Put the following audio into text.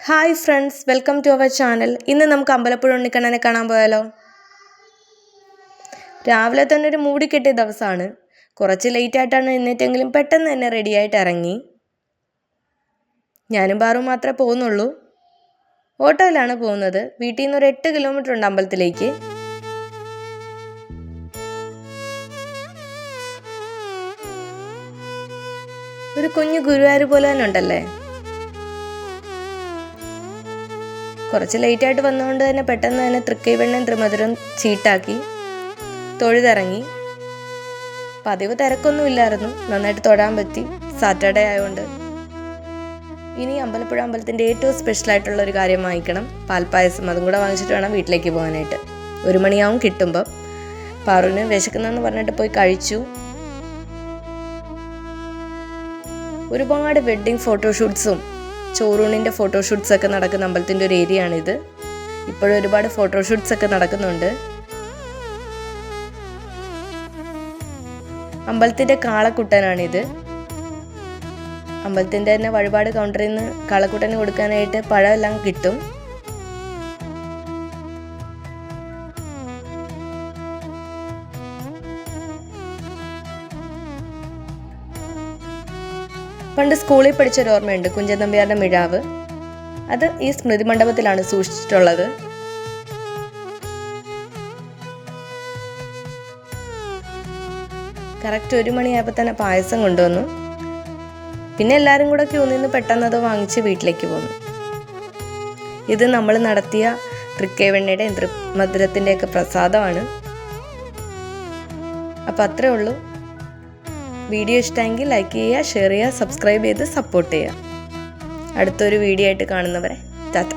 Hi friends, welcome to our channel. ഇന്ന് നമുക്ക് അമ്പലപ്പുഴ ഉണ്ണിക്കണ്ണനെ കാണാൻ പോയാലോ? രാവിലെ തന്നെ ഒരു മൂടി കെട്ടിയ ദിവസമാണ്. കുറച്ച് ലേറ്റായിട്ടാണ് എഴുന്നേറ്റെങ്കിലും പെട്ടെന്ന് തന്നെ റെഡിയായിട്ട് ഇറങ്ങി. ഞാനും പാറും മാത്രമേ പോകുന്നുള്ളൂ. ഓട്ടോയിലാണ് പോകുന്നത്. വീട്ടിൽ നിന്ന് ഒരു 8 കിലോമീറ്റർ ഉണ്ട് അമ്പലത്തിലേക്ക്. ഒരു കുഞ്ഞു ഗുരുവായൂർ പോലെ തന്നെ ഉണ്ടല്ലേ. കുറച്ച് ലേറ്റായിട്ട് വന്നുകൊണ്ട് തന്നെ പെട്ടെന്ന് തന്നെ തൃക്കൈവെണ്ണയും ത്രിമധുരം ചീട്ടാക്കി തൊഴുതിറങ്ങി. പതിവ് തിരക്കൊന്നും ഇല്ലായിരുന്നു, നന്നായിട്ട് തൊഴാൻ പറ്റി. സാറ്റർഡേ ആയതുകൊണ്ട്. ഇനി അമ്പലപ്പുഴ അമ്പലത്തിൻ്റെ ഏറ്റവും സ്പെഷ്യലായിട്ടുള്ള ഒരു കാര്യം വാങ്ങിക്കണം, പാൽപ്പായസം. അതും കൂടെ വാങ്ങിച്ചിട്ട് വേണം വീട്ടിലേക്ക് പോകാനായിട്ട്. 1 മണിയാവും കിട്ടുമ്പം. പാറുവിന് വിശക്കുന്നെന്ന് പറഞ്ഞിട്ട് പോയി കഴിച്ചു. ഒരുപാട് വെഡ്ഡിങ് ഫോട്ടോഷൂട്ട്സും ചോറൂണിൻ്റെ ഫോട്ടോഷൂട്ട്സ് ഒക്കെ നടക്കുന്ന അമ്പലത്തിൻ്റെ ഒരു ഏരിയ ആണിത്. ഇപ്പോഴും ഒരുപാട് ഫോട്ടോഷൂട്ട്സ് ഒക്കെ നടക്കുന്നുണ്ട്. അമ്പലത്തിൻ്റെ കാളക്കുട്ടനാണിത്. അമ്പലത്തിൻ്റെ തന്നെ വഴിപാട് കൗണ്ടറിൽ നിന്ന് കാളക്കുട്ടന് കൊടുക്കാനായിട്ട് പഴമെല്ലാം കിട്ടും. പണ്ട് സ്കൂളിൽ പഠിച്ചൊരു ഓർമ്മയുണ്ട്, കുഞ്ചൻ നമ്പ്യാരുടെ മിഴാവ്. അത് ഈ സ്മൃതി മണ്ഡപത്തിലാണ് സൂക്ഷിച്ചിട്ടുള്ളത്. കറക്റ്റ് 1 മണിയായപ്പോൾ തന്നെ പായസം കൊണ്ടുവന്നു. പിന്നെ എല്ലാവരും കൂടെ ക്യൂ നിന്ന് പെട്ടെന്ന് അത് വാങ്ങിച്ച് വീട്ടിലേക്ക് പോന്നു. ഇത് നമ്മൾ നടത്തിയ തൃക്കൈവെണ്ണയുടെയും ത്രിമധുരത്തിൻ്റെയൊക്കെ പ്രസാദമാണ്. അപ്പം അത്രേ ഉള്ളൂ. വീഡിയോ ഇഷ്ടമെങ്കിൽ ലൈക്ക് ചെയ്യുക, ഷെയർ ചെയ്യുക, സബ്സ്ക്രൈബ് ചെയ്ത് സപ്പോർട്ട് ചെയ്യുക. അടുത്തൊരു വീഡിയോ ആയിട്ട് കാണുന്നവരെ ടാറ്റ.